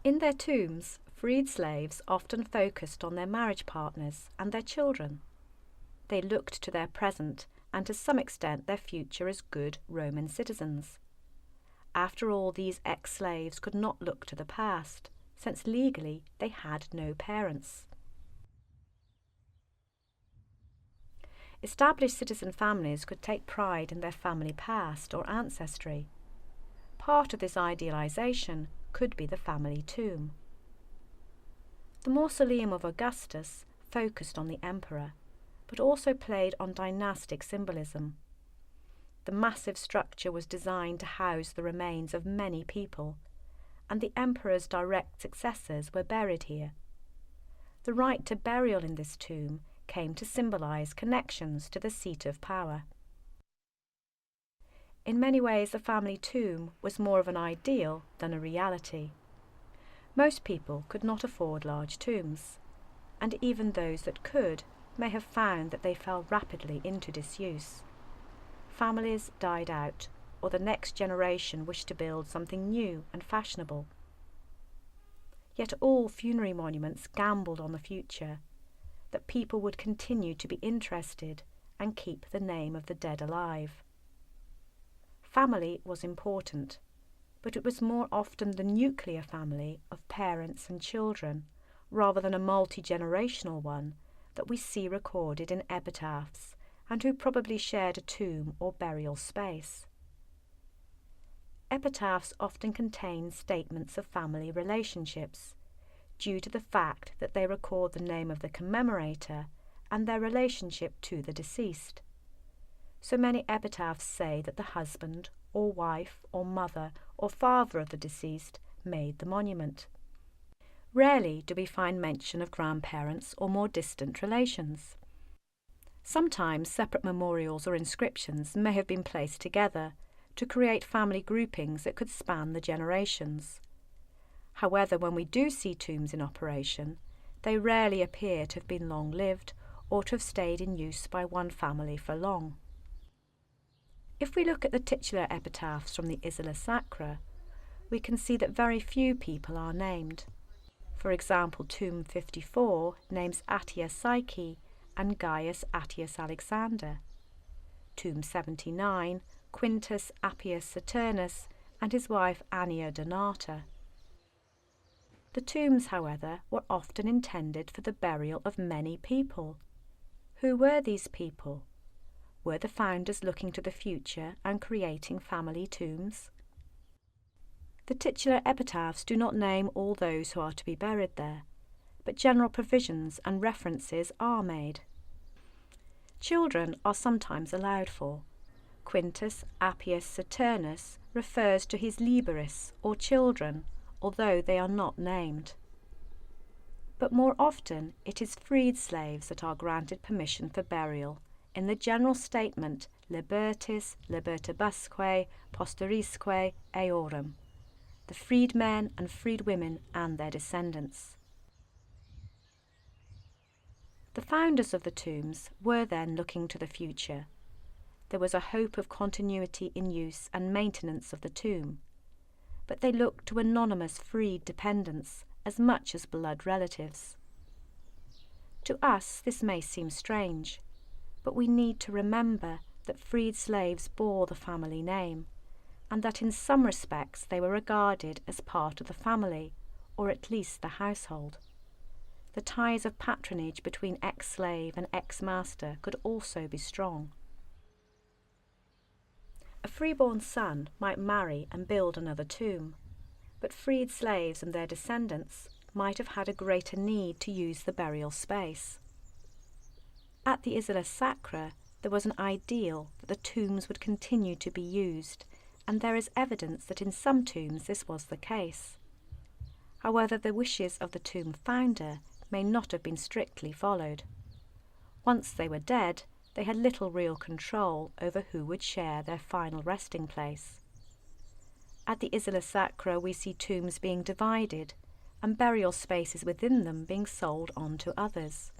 In their tombs, freed slaves often focused on their marriage partners and their children. They looked to their present and to some extent their future as good Roman citizens. After all, these ex-slaves could not look to the past, since legally they had no parents. Established citizen families could take pride in their family past or ancestry. Part of this idealization could be the family tomb. The mausoleum of Augustus focused on the emperor, but also played on dynastic symbolism. The massive structure was designed to house the remains of many people, and the emperor's direct successors were buried here. The right to burial in this tomb came to symbolize connections to the seat of power. In many ways, the family tomb was more of an ideal than a reality. Most people could not afford large tombs, and even those that could may have found that they fell rapidly into disuse. Families died out, or the next generation wished to build something new and fashionable. Yet all funerary monuments gambled on the future, that people would continue to be interested and keep the name of the dead alive. Family was important, but it was more often the nuclear family of parents and children, rather than a multi-generational one, that we see recorded in epitaphs, and who probably shared a tomb or burial space. Epitaphs often contain statements of family relationships, due to the fact that they record the name of the commemorator and their relationship to the deceased. So many epitaphs say that the husband or wife or mother or father of the deceased made the monument. Rarely do we find mention of grandparents or more distant relations. Sometimes separate memorials or inscriptions may have been placed together to create family groupings that could span the generations. However, when we do see tombs in operation, they rarely appear to have been long-lived or to have stayed in use by one family for long. If we look at the titular epitaphs from the Isola Sacra, we can see that very few people are named. For example, tomb 54 names Attia Psyche and Gaius Attius Alexander. Tomb 79, Quintus Appius Saturnus and his wife Annia Donata. The tombs, however, were often intended for the burial of many people. Who were these people? Were the founders looking to the future and creating family tombs? The titular epitaphs do not name all those who are to be buried there, but general provisions and references are made. Children are sometimes allowed for. Quintus Appius Saturnus refers to his liberis, or children, although they are not named. But more often it is freed slaves that are granted permission for burial, in the general statement libertis libertibusque posterisque eorum, the freedmen and freedwomen and their descendants. The founders of the tombs were then looking to the future. There was a hope of continuity in use and maintenance of the tomb, but they looked to anonymous freed dependents as much as blood relatives. To us this may seem strange, but we need to remember that freed slaves bore the family name, and that in some respects they were regarded as part of the family, or at least the household. The ties of patronage between ex-slave and ex-master could also be strong. A freeborn son might marry and build another tomb, but freed slaves and their descendants might have had a greater need to use the burial space. At the Isola Sacra, there was an ideal that the tombs would continue to be used, and there is evidence that in some tombs this was the case. However, the wishes of the tomb founder may not have been strictly followed. Once they were dead, they had little real control over who would share their final resting place. At the Isola Sacra we see tombs being divided and burial spaces within them being sold on to others.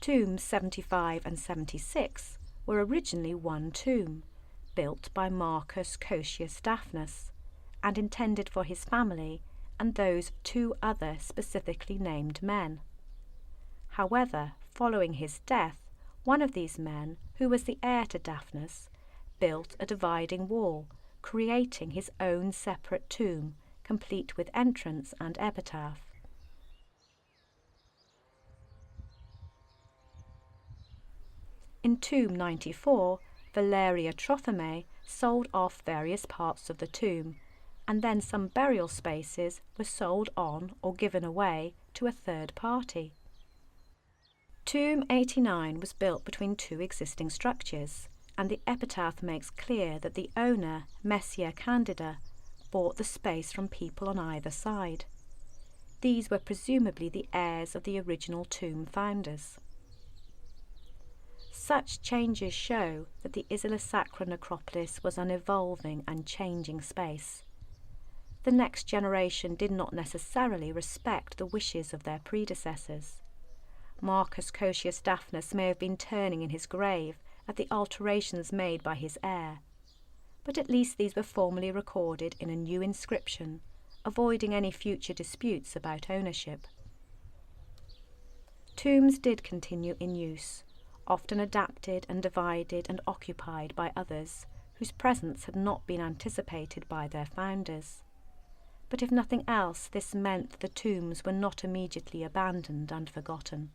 Tombs 75 and 76 were originally one tomb, built by Marcus Cocius Daphnis, and intended for his family and those of 2 other specifically named men. However, following his death, one of these men, who was the heir to Daphnis, built a dividing wall, creating his own separate tomb, complete with entrance and epitaph. In tomb 94, Valeria Trophimae sold off various parts of the tomb, and then some burial spaces were sold on or given away to a third party. Tomb 89 was built between 2 existing structures, and the epitaph makes clear that the owner, Messier Candida, bought the space from people on either side. These were presumably the heirs of the original tomb founders. Such changes show that the Isola Sacra necropolis was an evolving and changing space. The next generation did not necessarily respect the wishes of their predecessors. Marcus Cocius Daphnis may have been turning in his grave at the alterations made by his heir, but at least these were formally recorded in a new inscription, avoiding any future disputes about ownership. Tombs did continue in use, often adapted and divided and occupied by others whose presence had not been anticipated by their founders. But if nothing else, this meant the tombs were not immediately abandoned and forgotten.